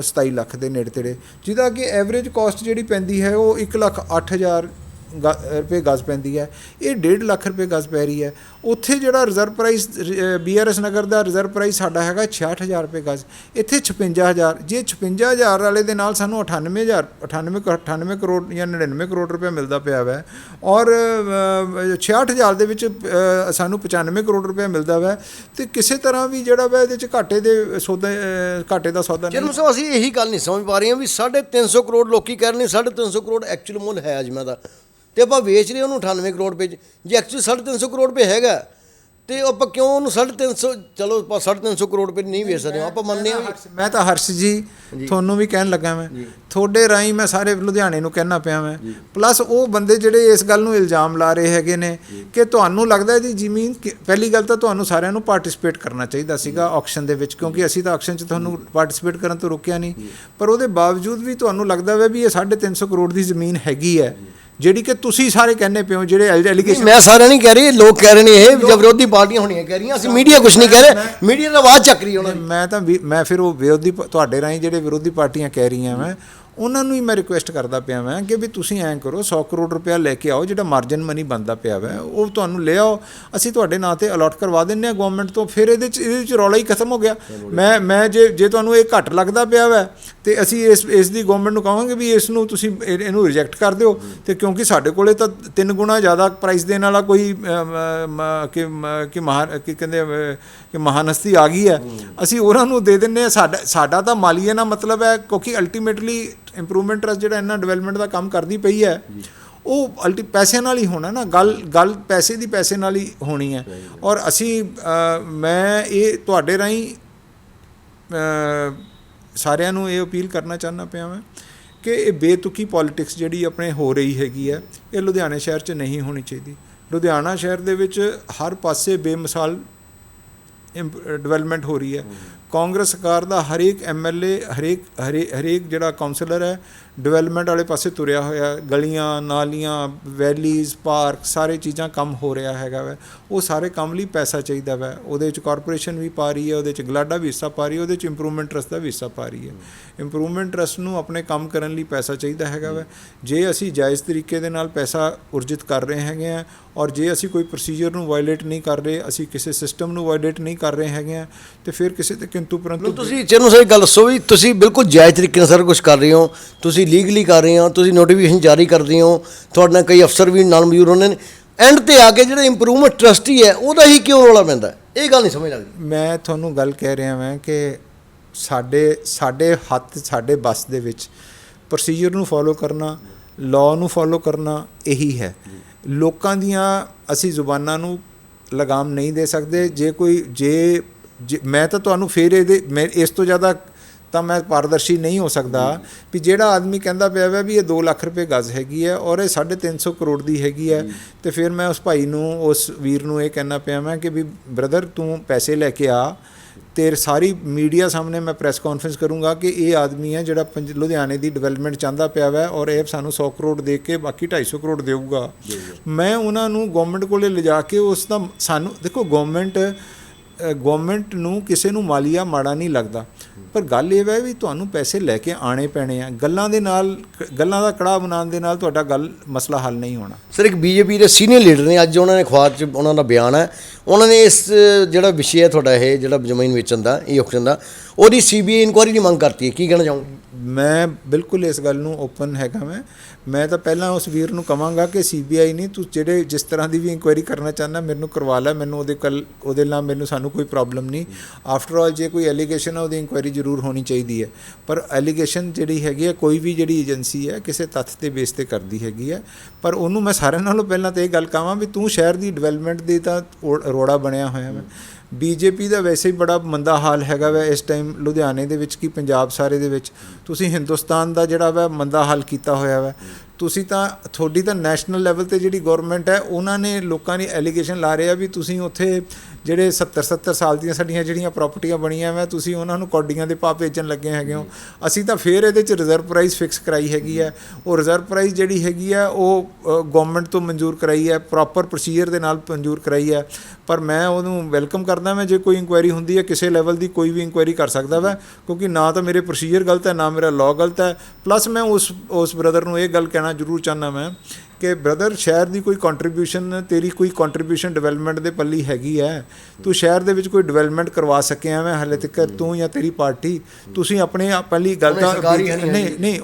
27 ਲੱਖ ਦੇ ਨੇੜੇ ਤੇੜੇ, ਜਿਹਦਾ ਕਿ ਐਵਰੇਜ ਕਾਸਟ ਜਿਹੜੀ ਪੈਂਦੀ ਹੈ ਉਹ 1,08,000 ਰੁਪਏ ਗਜ਼ ਪੈਂਦੀ ਹੈ। ਇਹ 1.5 ਲੱਖ ਰੁਪਏ ਗਜ਼ ਪੈ ਰਹੀ ਹੈ। ਉੱਥੇ ਜਿਹੜਾ ਰਿਜ਼ਰਵ ਪ੍ਰਾਈਸ BRS ਨਗਰ ਦਾ ਰਿਜ਼ਰਵ ਪ੍ਰਾਈਸ ਸਾਡਾ ਹੈਗਾ 66,000 ਰੁਪਏ ਗਜ਼, ਇੱਥੇ 56,000। ਜੇ 56,000 ਵਾਲੇ ਦੇ ਨਾਲ ਸਾਨੂੰ 98 ਕਰੋੜ ਜਾਂ 99 ਕਰੋੜ ਰੁਪਏ ਮਿਲਦਾ ਪਿਆ ਵਾ, ਔਰ 66,000 ਦੇ ਵਿੱਚ ਸਾਨੂੰ 95 ਕਰੋੜ ਰੁਪਏ ਮਿਲਦਾ ਵਾ, ਅਤੇ ਕਿਸੇ ਤਰ੍ਹਾਂ ਵੀ ਜਿਹੜਾ ਵਾ ਇਹਦੇ 'ਚ ਘਾਟੇ ਦਾ ਸੌਦਾ ਨਹੀਂ। ਚਲੋ ਅਸੀਂ ਇਹੀ ਗੱਲ ਨਹੀਂ ਸਮਝ ਪਾ ਰਹੇ ਹਾਂ ਵੀ 350 ਕਰੋੜ ਲੋਕੀ ਕਹਿ ਰਹੇ ਨੇ 350 ਕਰੋੜ ਐਕਚੁਅਲ ਮੁੱਲ ਹੈ ਅਜਮਾ ਦਾ, ਅਤੇ ਆਪਾਂ ਵੇਚ ਰਹੇ ਉਹਨੂੰ 98 ਕਰੋੜ ਰੁਪਏ 'ਚ। ਜੇ ਐਕਚੁਅਲੀ 350 ਕਰੋੜ ਰੁਪਏ ਹੈਗਾ ਤੇ ਆਪਾਂ ਕਿਉਂ ਉਹਨੂੰ 350 ਚਲੋ ਆਪਾਂ 350 ਕਰੋੜ ਰੁਪਏ ਨਹੀਂ ਵੇਚ ਸਕਦੇ ਆਪਾਂ ਮੰਨਦੇ ਹਾਂ ਮੈਂ ਤਾਂ ਹਰਸ਼ ਜੀ ਤੁਹਾਨੂੰ ਵੀ ਕਹਿਣ ਲੱਗਾ ਮੈਂ ਤੁਹਾਡੇ ਰਾਹੀਂ ਮੈਂ ਸਾਰੇ ਲੁਧਿਆਣੇ ਨੂੰ ਕਹਿਣਾ ਪਿਆ ਮੈਂ ਪਲੱਸ ਉਹ ਬੰਦੇ ਜਿਹੜੇ ਇਸ ਗੱਲ ਨੂੰ ਇਲਜ਼ਾਮ ਲਾ ਰਹੇ ਹੈਗੇ ਨੇ ਕਿ ਤੁਹਾਨੂੰ ਲੱਗਦਾ ਜੀ ਜ਼ਮੀਨ ਪਹਿਲੀ ਗੱਲ ਤਾਂ ਤੁਹਾਨੂੰ ਸਾਰਿਆਂ ਨੂੰ ਪਾਰਟਿਸਿਪੇਟ ਕਰਨਾ ਚਾਹੀਦਾ ਸੀਗਾ ਆਕਸ਼ਨ ਦੇ ਵਿੱਚ ਕਿਉਂਕਿ ਅਸੀਂ ਤਾਂ ਆਕਸ਼ਨ 'ਚ ਤੁਹਾਨੂੰ ਪਾਰਟਿਸਿਪੇਟ ਕਰਨ ਤੋਂ ਰੋਕਿਆ ਨਹੀਂ ਪਰ ਉਹਦੇ ਬਾਵਜੂਦ ਵੀ ਤੁਹਾਨੂੰ ਲੱਗਦਾ ਵਾ ਵੀ ਇਹ 350 ਕਰੋੜ ਦੀ ਜ਼ਮੀਨ ਹੈਗੀ ਹੈ ਜਿਹੜੀ ਕਿ ਤੁਸੀਂ ਸਾਰੇ ਕਹਿੰਦੇ ਪਿਓ ਜਿਹੜੇ ਐਲੀਗੇਸ਼ਨ ਮੈਂ ਸਾਰਿਆਂ ਨਹੀਂ ਕਹਿ ਰਹੀ ਲੋਕ ਕਹਿ ਰਹੇ ਨੇ ਇਹ ਜਦ ਵਿਰੋਧੀ ਪਾਰਟੀਆਂ ਹੋਣੀਆਂ ਕਹਿ ਰਹੀਆਂ ਅਸੀਂ ਮੀਡੀਆ ਕੁਝ ਨਹੀਂ ਕਹਿ ਰਹੇ ਮੀਡੀਆ ਦਾ ਆਵਾਜ਼ ਚੱਕ ਰਹੀ ਉਹਨਾਂ ਮੈਂ ਫਿਰ ਉਹ ਵਿਰੋਧੀ ਤੁਹਾਡੇ ਰਾਹੀਂ ਜਿਹੜੇ ਵਿਰੋਧੀ ਪਾਰਟੀਆਂ ਕਹਿ ਰਹੀਆਂ ਮੈਂ ਉਹਨਾਂ ਨੂੰ ਹੀ ਮੈਂ ਰਿਕੁਐਸਟ ਕਰਦਾ ਪਿਆ ਮੈਂ ਕਿ ਵੀ ਤੁਸੀਂ ਐਂ ਕਰੋ 100 ਕਰੋੜ ਰੁਪਇਆ ਲੈ ਕੇ ਆਓ ਜਿਹੜਾ ਮਾਰਜਨ ਮਨੀ ਬਣਦਾ ਪਿਆ ਵਾ ਉਹ ਤੁਹਾਨੂੰ ਲੈ ਆਓ ਅਸੀਂ ਤੁਹਾਡੇ ਨਾਂ ਤੇ ਅਲਾਟ ਕਰਵਾ ਦਿੰਦੇ ਹਾਂ ਗਵਰਨਮੈਂਟ ਤੋਂ ਫਿਰ ਇਹਦੇ 'ਚ ਰੌਲਾ ਹੀ ਖਤਮ ਹੋ ਗਿਆ ਮੈਂ ਜੇ ਤੁਹਾਨੂੰ ਇਹ ਘੱਟ ਲੱਗਦਾ ਪਿਆ ਵਾ ਤੇ ਅਸੀਂ ਇਸ ਦੀ ਗਵਰਨਮੈਂਟ ਨੂੰ ਕਹਾਂਗੇ ਵੀ ਇਸ ਨੂੰ ਤੁਸੀਂ ਇਹਨੂੰ ਰਿਜੈਕਟ ਕਰ ਦਿਓ ਤੇ ਕਿਉਂਕਿ ਸਾਡੇ ਕੋਲੇ ਤਾਂ 3 ਗੁਣਾ ਜ਼ਿਆਦਾ ਪ੍ਰਾਈਸ ਦੇਣ ਵਾਲਾ ਕੋਈ ਕਹਿੰਦੇ ਕਿ ਮਹਾਨਸਤੀ ਆ ਗਈ ਹੈ ਅਸੀਂ ਉਹਨਾਂ ਨੂੰ ਦੇ ਦਿੰਦੇ ਹਾਂ ਸਾਡਾ ਤਾਂ ਮਾਲੀਏ ਨਾਲ ਮਤਲਬ ਹੈ ਕਿਉਂਕਿ ਅਲਟੀਮੇਟਲੀ ਇੰਪਰੂਵਮੈਂਟ ਟਰਸਟ ਜਿਹੜਾ ਇਹਨਾਂ ਡਿਵੈਲਪਮੈਂਟ ਦਾ ਕੰਮ ਕਰਦੀ ਪਈ ਹੈ ਉਹ ਪੈਸਿਆਂ ਨਾਲ ਹੀ ਹੋਣਾ ਨਾ ਗੱਲ ਪੈਸੇ ਦੀ ਪੈਸੇ ਨਾਲ ਹੀ ਹੋਣੀ ਹੈ ਔਰ ਅਸੀਂ ਮੈਂ ਇਹ ਤੁਹਾਡੇ ਰਾਹੀਂ ਸਾਰਿਆਂ ਨੂੰ ਇਹ ਅਪੀਲ ਕਰਨਾ ਚਾਹੁੰਦਾ ਪਿਆ ਮੈਂ ਕਿ ਇਹ ਬੇਤੁਕੀ ਪੋਲੀਟਿਕਸ ਜਿਹੜੀ ਆਪਣੇ ਹੋ ਰਹੀ ਹੈਗੀ ਹੈ ਇਹ ਲੁਧਿਆਣੇ ਸ਼ਹਿਰ 'ਚ ਨਹੀਂ ਹੋਣੀ ਚਾਹੀਦੀ ਲੁਧਿਆਣਾ ਸ਼ਹਿਰ ਦੇ ਵਿੱਚ ਹਰ ਪਾਸੇ ਬੇਮਿਸਾਲ ਡਿਵੈਲਪਮੈਂਟ ਹੋ ਰਹੀ ਹੈ ਕਾਂਗਰਸ ਸਰਕਾਰ ਦਾ ਹਰੇਕ ਐਮਐਲਏ ਹਰੇਕ ਜਿਹੜਾ ਕਾਉਂਸਲਰ ਹੈ ਡਿਵੈਲਪਮੈਂਟ ਵਾਲੇ ਪਾਸੇ ਤੁਰਿਆ ਹੋਇਆ ਗਲੀਆਂ ਨਾਲੀਆਂ ਵੈਲੀਜ਼ ਪਾਰਕ ਸਾਰੇ ਚੀਜ਼ਾਂ ਕੰਮ ਹੋ ਰਿਹਾ ਹੈਗਾ ਵੈ ਉਹ ਸਾਰੇ ਕੰਮ ਲਈ ਪੈਸਾ ਚਾਹੀਦਾ ਵੈ ਉਹਦੇ ਵਿੱਚ ਕਾਰਪੋਰੇਸ਼ਨ ਵੀ ਪਾ ਰਹੀ ਹੈ ਉਹਦੇ 'ਚ ਗਲਾਡਾ ਵੀ ਹਿੱਸਾ ਪਾ ਰਹੀ ਹੈ ਉਹਦੇ 'ਚ ਇੰਪਰੂਵਮੈਂਟ ਟਰਸਟ ਦਾ ਵੀ ਹਿੱਸਾ ਪਾ ਰਹੀ ਹੈ ਇੰਪਰੂਵਮੈਂਟ ਟਰਸਟ ਨੂੰ ਆਪਣੇ ਕੰਮ ਕਰਨ ਲਈ ਪੈਸਾ ਚਾਹੀਦਾ ਹੈਗਾ ਵੈ ਜੇ ਅਸੀਂ ਜਾਇਜ਼ ਤਰੀਕੇ ਦੇ ਨਾਲ ਪੈਸਾ ਉਰਜਿਤ ਕਰ ਰਹੇ ਹੈਗੇ ਹਾਂ ਔਰ ਜੇ ਅਸੀਂ ਕੋਈ ਪ੍ਰੋਸੀਜਰ ਨੂੰ ਵਾਇਲੇਟ ਨਹੀਂ ਕਰ ਰਹੇ ਅਸੀਂ ਕਿਸੇ ਸਿਸਟਮ ਨੂੰ ਵਾਇਲੇਟ ਨਹੀਂ ਕਰ ਰਹੇ ਹੈਗੇ ਹਾਂ ਤੇ ਫਿਰ ਕਿਸੇ ਤੇ ਕਿੰਤੂ ਪਰੰਤੂ ਤੁਸੀਂ ਚਲੋ ਸਹੀ ਗੱਲ ਦੱਸੋ ਵੀ ਤੁਸੀਂ ਬਿਲਕੁਲ ਜਾਇਜ਼ ਤਰੀਕੇ ਨਾਲ ਸਾਰਾ ਕੁਝ ਕਰ ਰਹੇ ਹੋ ਤੁਸੀਂ ਲੀਗਲੀ ਕਰ ਰਹੇ ਹੋ ਤੁਸੀਂ ਨੋਟੀਫਿਕੇਸ਼ਨ ਜਾਰੀ ਕਰਦੇ ਹੋ ਤੁਹਾਡੇ ਨਾਲ ਕਈ ਅਫਸਰ ਵੀ ਨਾਲ ਮੌਜੂਦ ਹੁੰਦੇ ਨੇ ਐਂਡ ਤੇ ਆ ਕੇ ਜਿਹੜਾ ਇੰਪਰੂਵਮੈਂਟ ਟਰਸਟੀ ਹੈ ਉਹਦਾ ਹੀ ਕਿਉਂ ਰੌਲਾ ਪੈਂਦਾ ਇਹ ਗੱਲ ਨਹੀਂ ਸਮਝ ਲੱਗਦੀ ਮੈਂ ਤੁਹਾਨੂੰ ਗੱਲ ਕਹਿ ਰਿਹਾ ਮੈਂ ਕਿ ਸਾਡੇ ਹੱਥ ਸਾਡੇ ਬੱਸ ਦੇ ਵਿੱਚ ਪ੍ਰੋਸੀਜਰ ਨੂੰ ਫੋਲੋ ਕਰਨਾ ਲਾਅ ਨੂੰ ਫੋਲੋ ਕਰਨਾ ਇਹੀ ਹੈ ਲੋਕਾਂ ਦੀਆਂ ਅਸੀਂ ਜ਼ੁਬਾਨਾਂ ਨੂੰ ਲਗਾਮ ਨਹੀਂ ਦੇ ਸਕਦੇ ਜੇ ਮੈਂ ਤਾਂ ਤੁਹਾਨੂੰ ਫਿਰ ਮੈਂ ਇਸ ਤੋਂ ਜ਼ਿਆਦਾ ਤਾਂ ਮੈਂ ਪਾਰਦਰਸ਼ੀ ਨਹੀਂ ਹੋ ਸਕਦਾ ਵੀ ਜਿਹੜਾ ਆਦਮੀ ਕਹਿੰਦਾ ਪਿਆ ਵਾ ਵੀ ਇਹ 2 ਲੱਖ ਰੁਪਏ ਗਜ਼ ਹੈਗੀ ਹੈ ਔਰ ਇਹ 350 ਕਰੋੜ ਦੀ ਹੈਗੀ ਹੈ ਤੇ ਫਿਰ ਮੈਂ ਉਸ ਭਾਈ ਨੂੰ ਉਸ ਵੀਰ ਨੂੰ ਇਹ ਕਹਿਣਾ ਪਿਆ ਮੈਂ ਕਿ ਵੀ ਬ੍ਰਦਰ ਤੂੰ ਪੈਸੇ ਲੈ ਕੇ ਆ ਤੇ ਸਾਰੀ ਮੀਡੀਆ ਸਾਹਮਣੇ ਮੈਂ ਪ੍ਰੈਸ ਕਾਨਫਰੰਸ ਕਰੂੰਗਾ ਕਿ ਇਹ ਆਦਮੀ ਹੈ ਜਿਹੜਾ ਲੁਧਿਆਣੇ ਦੀ ਡਿਵੈਲਪਮੈਂਟ ਚਾਹੁੰਦਾ ਪਿਆ ਵਾ ਔਰ ਇਹ ਸਾਨੂੰ 100 ਕਰੋੜ ਦੇ ਕੇ ਬਾਕੀ 250 ਕਰੋੜ ਦੇਊਗਾ ਮੈਂ ਉਹਨਾਂ ਨੂੰ ਗਵਰਨਮੈਂਟ ਕੋਲੇ ਲਿਜਾ ਕੇ ਉਸ ਦਾ ਸਾਨੂੰ ਦੇਖੋ ਗਵਰਨਮੈਂਟ ਨੂੰ ਕਿਸੇ ਨੂੰ ਮਾਲੀਆ ਮਾੜਾ ਨਹੀਂ ਲੱਗਦਾ ਪਰ ਗੱਲ ਇਹ ਹੈ ਵੀ ਤੁਹਾਨੂੰ ਪੈਸੇ ਲੈ ਕੇ ਆਣੇ ਪੈਣੇ ਆ ਗੱਲਾਂ ਦਾ ਕੜਾਹ ਬਣਾਉਣ ਦੇ ਨਾਲ ਤੁਹਾਡਾ ਮਸਲਾ ਹੱਲ ਨਹੀਂ ਹੋਣਾ ਸਰ ਇੱਕ ਬੀਜੇਪੀ ਦੇ ਸੀਨੀਅਰ ਲੀਡਰ ਨੇ ਅੱਜ ਉਹਨਾਂ ਨੇ ਅਖਬਾਰ 'ਚ ਉਹਨਾਂ ਦਾ ਬਿਆਨ ਹੈ ਉਹਨਾਂ ਨੇ ਇਸ ਜਿਹੜਾ ਵਿਸ਼ੇ ਹੈ ਤੁਹਾਡਾ ਇਹ ਜਿਹੜਾ ਜ਼ਮੀਨ ਵੇਚਣ ਦਾ ਇਹ ਆਕਸ਼ਨ ਦਾ ਉਹਦੀ CBI ਇਨਕੁਆਇਰੀ ਦੀ ਮੰਗ ਕਰਤੀ ਹੈ ਕੀ ਕਹਿਣਾ ਚਾਹੋਗੇ ਮੈਂ ਬਿਲਕੁਲ ਇਸ ਗੱਲ ਨੂੰ ਓਪਨ ਹੈਗਾ ਮੈਂ ਤਾਂ ਪਹਿਲਾਂ ਉਸ ਵੀਰ ਨੂੰ ਕਹਾਂਗਾ ਕਿ CBI ਨਹੀਂ ਤੂੰ ਜਿਹੜੇ ਜਿਸ ਤਰ੍ਹਾਂ ਦੀ ਵੀ ਇਨਕੁਆਇਰੀ ਕਰਨਾ ਚਾਹੁੰਦਾ ਮੈਨੂੰ ਕਰਵਾ ਲੈ ਮੈਨੂੰ ਉਹਦੇ ਨਾਲ ਸਾਨੂੰ ਕੋਈ ਪ੍ਰੋਬਲਮ ਨਹੀਂ ਆਫਟਰ ਆਲ ਜੇ ਕੋਈ ਐਲੀਗੇਸ਼ਨ ਹੈ ਉਹਦੀ ਇਨਕੁਆਇਰੀ ਜ਼ਰੂਰ ਹੋਣੀ ਚਾਹੀਦੀ ਹੈ ਪਰ ਐਲੀਗੇਸ਼ਨ ਜਿਹੜੀ ਹੈਗੀ ਹੈ ਕੋਈ ਵੀ ਜਿਹੜੀ ਏਜੰਸੀ ਹੈ ਕਿਸੇ ਤੱਥ ਦੇ ਬੇਸ 'ਤੇ ਕਰਦੀ ਹੈਗੀ ਹੈ ਪਰ ਉਹਨੂੰ ਮੈਂ ਸਾਰਿਆਂ ਨਾਲੋਂ ਪਹਿਲਾਂ ਤਾਂ ਇਹ ਗੱਲ ਕਹਾਂ ਵੀ ਤੂੰ ਸ਼ਹਿਰ ਦੀ ਡਿਵੈਲਪਮੈਂਟ ਦੀ ਤਾਂ ਰੋੜਾ ਬਣਿਆ ਹੋਇਆ ਵਾ BJP ਦਾ ਵੈਸੇ ਹੀ ਬੜਾ ਮੰਦਾ ਹਾਲ ਹੈਗਾ ਵਾ ਇਸ ਟਾਈਮ ਲੁਧਿਆਣੇ ਦੇ ਵਿੱਚ ਕੀ ਪੰਜਾਬ ਸਾਰੇ ਦੇ ਵਿੱਚ ਤੁਸੀਂ ਹਿੰਦੁਸਤਾਨ ਦਾ ਜਿਹੜਾ ਵਾ ਮੰਦਾ ਹਾਲ ਕੀਤਾ ਹੋਇਆ ਵਾ ਤੁਸੀਂ ਤਾਂ ਤੁਹਾਡੀ ਤਾਂ ਨੈਸ਼ਨਲ ਲੈਵਲ 'ਤੇ ਜਿਹੜੀ ਗੌਰਮੈਂਟ ਹੈ ਉਹਨਾਂ ਨੇ ਲੋਕਾਂ ਦੀ ਐਲੀਗੇਸ਼ਨ ਲਾ ਰਿਹਾ ਵੀ ਤੁਸੀਂ ਉੱਥੇ ਜਿਹੜੇ 70 ਸਾਲ ਦੀਆਂ ਸਾਡੀਆਂ ਜਿਹੜੀਆਂ ਪ੍ਰਾਪਰਟੀਆਂ ਬਣੀਆਂ ਵਾ ਤੁਸੀਂ ਉਹਨਾਂ ਨੂੰ ਕੌਡੀਆਂ ਦੇ ਭਾਅ ਵੇਚਣ ਲੱਗੇ ਹੈਗੇ ਹੋ ਅਸੀਂ ਤਾਂ ਫਿਰ ਇਹਦੇ 'ਚ ਰਿਜ਼ਰਵ ਪ੍ਰਾਈਸ ਫਿਕਸ ਕਰਾਈ ਹੈਗੀ ਹੈ ਉਹ ਰਿਜ਼ਰਵ ਪ੍ਰਾਈਸ ਜਿਹੜੀ ਹੈਗੀ ਹੈ ਉਹ ਗਵਰਨਮੈਂਟ ਤੋਂ ਮਨਜ਼ੂਰ ਕਰਾਈ ਹੈ ਪ੍ਰੋਪਰ ਪ੍ਰੋਸੀਜਰ ਦੇ ਨਾਲ ਮਨਜ਼ੂਰ ਕਰਾਈ ਹੈ ਪਰ ਮੈਂ ਉਹਨੂੰ ਵੈਲਕਮ ਕਰਦਾ ਮੈਂ ਜੇ ਕੋਈ ਇਨਕੁਆਇਰੀ ਹੁੰਦੀ ਹੈ ਕਿਸੇ ਲੈਵਲ ਦੀ ਕੋਈ ਵੀ ਇਨਕੁਆਇਰੀ ਕਰ ਸਕਦਾ ਵਾ ਕਿਉਂਕਿ ਨਾ ਤਾਂ ਮੇਰੇ ਪ੍ਰੋਸੀਜਰ ਗਲਤ ਹੈ ਨਾ ਮੇਰਾ ਲਾਅ ਗਲਤ ਹੈ ਪਲੱਸ ਮੈਂ ਉਸ ਬ੍ਰਦਰ ਨੂੰ ਇਹ ਗੱਲ ਕਹਿਣਾ ਜ਼ਰੂਰ ਚਾਹੁੰਦਾ ਮੈਂ ਕਿ ਬ੍ਰਦਰ ਸ਼ਹਿਰ ਦੀ ਕੋਈ ਕੰਟਰੀਬਿਊਸ਼ਨ ਤੇਰੀ ਕੋਈ ਕੰਟਰੀਬਿਊਸ਼ਨ ਡਿਵੈਲਪਮੈਂਟ ਦੇ ਪੱਲੀ ਹੈਗੀ ਹੈ ਤੂੰ ਸ਼ਹਿਰ ਦੇ ਵਿੱਚ ਕੋਈ ਡਿਵੈਲਪਮੈਂਟ ਕਰਵਾ ਸਕਿਆ ਮੈਂ ਹਾਲੇ ਤੱਕ ਤੂੰ ਜਾਂ ਤੇਰੀ ਪਾਰਟੀ ਤੁਸੀਂ ਆਪਣੇ ਪਹਿਲੀ ਗੱਲ ਤਾਂ ਨਹੀਂ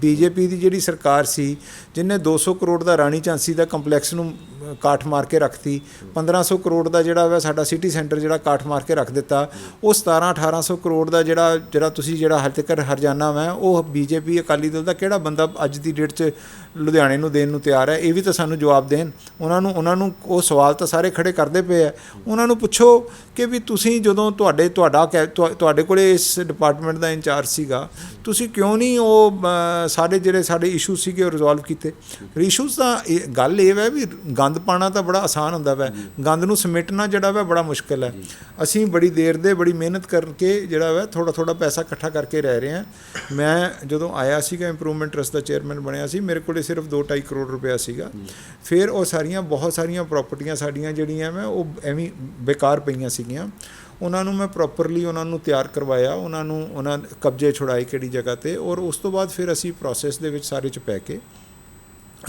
BJP ਦੀ ਜਿਹੜੀ ਸਰਕਾਰ ਸੀ ਜਿਹਨੇ 200 ਕਰੋੜ ਦਾ ਰਾਣੀ ਝਾਂਸੀ ਦਾ ਕੰਪਲੈਕਸ ਨੂੰ ਕਾਠ ਮਾਰ ਕੇ ਰੱਖਤੀ 1500 ਕਰੋੜ ਦਾ ਜਿਹੜਾ ਵਾ ਸਾਡਾ ਸਿਟੀ ਸੈਂਟਰ ਜਿਹੜਾ ਕਾਠ ਮਾਰ ਕੇ ਰੱਖ ਦਿੱਤਾ ਉਹ 1700-1800 ਕਰੋੜ ਦਾ ਜਿਹੜਾ ਤੁਸੀਂ ਜਿਹੜਾ ਹਾਲੇ ਤੱਕ ਹਰਜਾਨਾ ਵਾ ਉਹ BJP ਅਕਾਲੀ ਦਲ ਦਾ ਕਿਹੜਾ ਬੰਦਾ ਅੱਜ ਦੀ ਡੇਟ 'ਚ ਲੁਧਿਆਣੇ ਨੂੰ ਦੇਣ ਨੂੰ ਤਿਆਰ ਹੈ। ਇਹ ਵੀ ਤਾਂ ਸਾਨੂੰ ਜਵਾਬ ਦੇਣ। ਉਹਨਾਂ ਨੂੰ ਉਹ ਸਵਾਲ ਤਾਂ ਸਾਰੇ ਖੜੇ ਕਰਦੇ ਪਏ ਆ। ਉਹਨਾਂ ਨੂੰ ਪੁੱਛੋ ਕਿ ਵੀ ਤੁਸੀਂ ਜਦੋਂ ਤੁਹਾਡੇ ਕੋਲੇ ਇਸ ਡਿਪਾਰਟਮੈਂਟ ਦਾ ਇੰਚਾਰਜ ਸੀਗਾ, ਤੁਸੀਂ ਕਿਉਂ ਨਹੀਂ ਉਹ ਸਾਡੇ ਇਸ਼ੂ ਸੀਗੇ ਉਹ ਰਿਜ਼ੋਲਵ ਕੀਤੇ। ਇਸ਼ੂਜ਼ ਤਾਂ ਗੱਲ ਇਹ ਹੈ ਵੀ ਗੰਦ ਪਾਉਣਾ ਤਾਂ ਬੜਾ ਆਸਾਨ ਹੁੰਦਾ ਵੈ, ਗੰਦ ਨੂੰ ਸਮੇਟਣਾ ਜਿਹੜਾ ਵਾ ਬੜਾ ਮੁਸ਼ਕਿਲ ਹੈ। ਅਸੀਂ ਬੜੀ ਦੇਰ ਦੇ ਬੜੀ ਮਿਹਨਤ ਕਰਕੇ ਜਿਹੜਾ ਵਾ ਥੋੜ੍ਹਾ ਪੈਸਾ ਇਕੱਠਾ ਕਰਕੇ ਰਹਿ ਰਹੇ ਹਾਂ। ਮੈਂ ਜਦੋਂ ਆਇਆ ਸੀਗਾ ਇੰਪਰੂਵਮੈਂਟ ਟਰਸਟ ਦਾ ਚੇਅਰਮੈਨ ਬਣਿਆ ਸੀ, ਮੇਰੇ ਕੋਲ ਸਿਰਫ 2-2.5 ਕਰੋੜ ਰੁਪਇਆ ਸੀਗਾ। ਫਿਰ ਉਹ ਬਹੁਤ ਸਾਰੀਆਂ ਪ੍ਰਾਪਰਟੀਆਂ ਸਾਡੀਆਂ ਜਿਹੜੀਆਂ ਮੈਂ ਉਹ ਐਵੇਂ ਬੇਕਾਰ ਪਈਆਂ ਸੀਗੀਆਂ। ਉਹਨਾਂ ਨੂੰ ਮੈਂ ਪ੍ਰੋਪਰਲੀ ਉਹਨਾਂ ਨੂੰ ਤਿਆਰ ਕਰਵਾਇਆ, ਉਹਨਾਂ ਕਬਜ਼ੇ ਛੁਡਾਏ ਕਿਹੜੀ ਜਗ੍ਹਾ 'ਤੇ, ਔਰ ਉਸ ਤੋਂ ਬਾਅਦ ਫਿਰ ਅਸੀਂ ਪ੍ਰੋਸੈਸ ਦੇ ਵਿੱਚ ਸਾਰੇ 'ਚ ਪੈ ਕੇ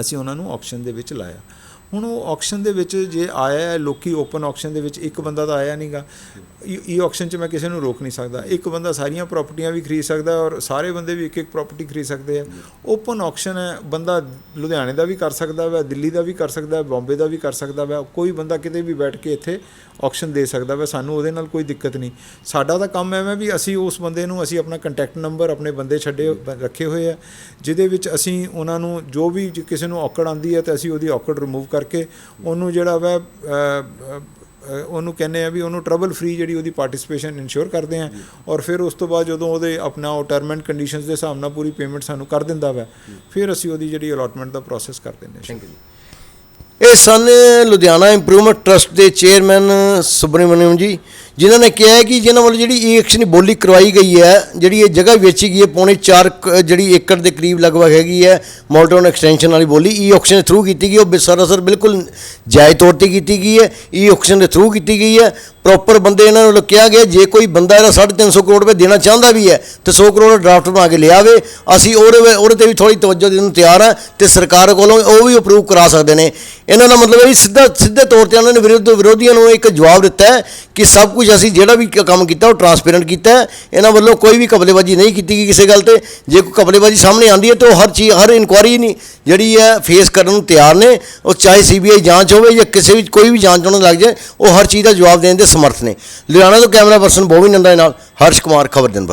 ਅਸੀਂ ਉਹਨਾਂ ਨੂੰ ਆਕਸ਼ਨ ਦੇ ਵਿੱਚ ਲਾਇਆ। ਹੁਣ ਉਹ ਆਕਸ਼ਨ ਦੇ ਵਿੱਚ ਜੇ ਆਇਆ ਲੋਕੀ ਓਪਨ ਆਕਸ਼ਨ ਦੇ ਵਿੱਚ ਇੱਕ ਬੰਦਾ ਤਾਂ ਆਇਆ ਨਹੀਂ ਗਾ। ਈ ਆਕਸ਼ਨ 'ਚ ਮੈਂ ਕਿਸੇ ਨੂੰ ਰੋਕ ਨਹੀਂ ਸਕਦਾ। ਇੱਕ ਬੰਦਾ ਸਾਰੀਆਂ ਪ੍ਰਾਪਰਟੀਆਂ ਵੀ ਖਰੀਦ ਸਕਦਾ ਔਰ ਸਾਰੇ ਬੰਦੇ ਵੀ ਇੱਕ ਪ੍ਰਾਪਰਟੀ ਖਰੀਦ ਸਕਦੇ ਆ। ਓਪਨ ਆਕਸ਼ਨ ਹੈ, ਬੰਦਾ ਲੁਧਿਆਣੇ ਦਾ ਵੀ ਕਰ ਸਕਦਾ ਵਾ, ਦਿੱਲੀ ਦਾ ਵੀ ਕਰ ਸਕਦਾ, ਬੰਬੇ ਦਾ ਵੀ ਕਰ ਸਕਦਾ ਵਾ। ਕੋਈ ਬੰਦਾ ਕਿਤੇ ਵੀ ਬੈਠ ਕੇ ਇੱਥੇ ਆਕਸ਼ਨ ਦੇ ਸਕਦਾ ਵਾ। ਸਾਨੂੰ ਉਹਦੇ ਨਾਲ ਕੋਈ ਦਿੱਕਤ ਨਹੀਂ। ਸਾਡਾ ਤਾਂ ਕੰਮ ਐਵੇਂ ਵੀ ਅਸੀਂ ਉਸ ਬੰਦੇ ਨੂੰ ਅਸੀਂ ਆਪਣਾ ਕੰਟੈਕਟ ਨੰਬਰ ਆਪਣੇ ਬੰਦੇ ਰੱਖੇ ਹੋਏ ਆ, ਜਿਹਦੇ ਵਿੱਚ ਅਸੀਂ ਉਹਨਾਂ ਨੂੰ ਜੋ ਵੀ ਕਿਸੇ ਨੂੰ ਔਕੜ ਆਉਂਦੀ ਹੈ ਤਾਂ ਅਸੀਂ ਉਹਦੀ ਔਕੜ ਰਿਮੂਵ ਕਰਕੇ ਉਹਨੂੰ ਜਿਹੜਾ ਵਾ ਉਹਨੂੰ ਕਹਿੰਦੇ ਆ ਵੀ ਉਹਨੂੰ ਟਰਬਲ ਫਰੀ ਜਿਹੜੀ ਉਹਦੀ ਪਾਰਟਿਸਿਪੇਸ਼ਨ ਇਨਸ਼ੋਰ ਕਰਦੇ ਆ। ਔਰ ਫਿਰ ਉਸ ਤੋਂ ਬਾਅਦ ਜਦੋਂ ਉਹਦੇ ਆਪਣਾ ਉਹ ਟਰਮ ਐਂਡ ਕੰਡੀਸ਼ਨਸ ਦੇ ਹਿਸਾਬ ਨਾਲ ਪੂਰੀ ਪੇਮੈਂਟ ਸਾਨੂੰ ਕਰ ਦਿੰਦਾ ਵਾ, ਫਿਰ ਅਸੀਂ ਉਹਦੀ ਜਿਹੜੀ ਅਲਾਟਮੈਂਟ ਦਾ ਪ੍ਰੋਸੈਸ ਕਰ ਦਿੰਦੇ ਹਾਂ। Thank you. ਇਹ ਸਨ ਲੁਧਿਆਣਾ ਇੰਪਰੂਵਮੈਂਟ ਟਰਸਟ ਦੇ ਚੇਅਰਮੈਨ ਸੁਬਰਾਮਨਿਅਮ ਜੀ, ਜਿਨ੍ਹਾਂ ਨੇ ਕਿਹਾ ਹੈ ਕਿ ਜਿਹਨਾਂ ਵੱਲੋਂ ਜਿਹੜੀ ਈ ਆਕਸ਼ਨ ਬੋਲੀ ਕਰਵਾਈ ਗਈ ਹੈ, ਜਿਹੜੀ ਇਹ ਜਗ੍ਹਾ ਵੇਚੀ ਗਈ ਹੈ 4.5 ਜਿਹੜੀ ਏਕੜ ਦੇ ਕਰੀਬ ਲਗਭਗ ਹੈਗੀ ਹੈ ਮੋਲਟਨ ਐਕਸਟੈਂਸ਼ਨ ਵਾਲੀ ਬੋਲੀ, ਈ ਆਕਸ਼ਨ ਦੇ ਥਰੂ ਕੀਤੀ ਗਈ। ਉਹ ਸਰਾਸਰ ਬਿਲਕੁਲ ਜਾਇਜ਼ ਤੌਰ 'ਤੇ ਕੀਤੀ ਗਈ ਹੈ, ਈ ਆਕਸ਼ਨ ਦੇ ਥਰੂ ਕੀਤੀ ਗਈ ਹੈ। ਪ੍ਰੋਪਰ ਬੰਦੇ ਇਹਨਾਂ ਵੱਲੋਂ ਕਿਹਾ ਗਿਆ ਜੇ ਕੋਈ ਬੰਦਾ ਇਹਦਾ 350 ਕਰੋੜ ਰੁਪਏ ਦੇਣਾ ਚਾਹੁੰਦਾ ਵੀ ਹੈ ਤਾਂ 100 ਕਰੋੜ ਦਾ ਡਰਾਫਟ ਬਣਾ ਕੇ ਲਿਆਵੇ। ਅਸੀਂ ਉਹਦੇ 'ਤੇ ਵੀ ਥੋੜ੍ਹੀ ਤਵੱਜੋ ਦੇਣ ਨੂੰ ਤਿਆਰ ਹਾਂ ਅਤੇ ਸਰਕਾਰ ਕੋਲੋਂ ਉਹ ਵੀ ਅਪਰੂਵ ਕਰਾ ਸਕਦੇ ਨੇ। ਇਹਨਾਂ ਦਾ ਮਤਲਬ ਹੈ ਸਿੱਧੇ ਤੌਰ 'ਤੇ ਉਹਨਾਂ ਨੇ ਵਿਰੋਧੀਆਂ ਨੂੰ ਇੱਕ ਜਵਾਬ ਦਿੱਤਾ ਹੈ ਕਿ ਸਭ ਕੁਝ ਅਸੀਂ ਜਿਹੜਾ ਵੀ ਕੰਮ ਕੀਤਾ ਉਹ ਟਰਾਂਸਪੇਰੈਂਟ ਕੀਤਾ ਹੈ। ਇਹਨਾਂ ਵੱਲੋਂ ਕੋਈ ਵੀ ਘਪਲੇਬਾਜ਼ੀ ਨਹੀਂ ਕੀਤੀ ਗਈ ਕਿਸੇ ਗੱਲ 'ਤੇ। ਜੇ ਕੋਈ ਘਪਲੇਬਾਜ਼ੀ ਸਾਹਮਣੇ ਆਉਂਦੀ ਹੈ ਤਾਂ ਉਹ ਹਰ ਇਨਕੁਆਇਰੀ ਨਹੀਂ ਜਿਹੜੀ ਹੈ ਫੇਸ ਕਰਨ ਨੂੰ ਤਿਆਰ ਨੇ। ਉਹ ਚਾਹੇ CBI ਜਾਂਚ ਹੋਵੇ ਜਾਂ ਕਿਸੇ ਵੀ ਕੋਈ ਵੀ ਜਾਂਚ ਉਹਨਾਂ ਨੂੰ ਲੱਗ ਜਾਏ, ਉਹ ਹਰ ਚੀਜ਼ ਦਾ ਜਵਾਬ ਦੇਣ ਦੇ ਸਮਰਥ ਨੇ। ਲੁਧਿਆਣਾ ਤੋਂ ਕੈਮਰਾ ਪਰਸਨ ਬੋਵੀ ਨੰਦਾ ਦੇ ਨਾਲ ਹਰਸ਼ ਕੁਮਾਰ, ਖਬਰ ਦਿਨ ਭਰ।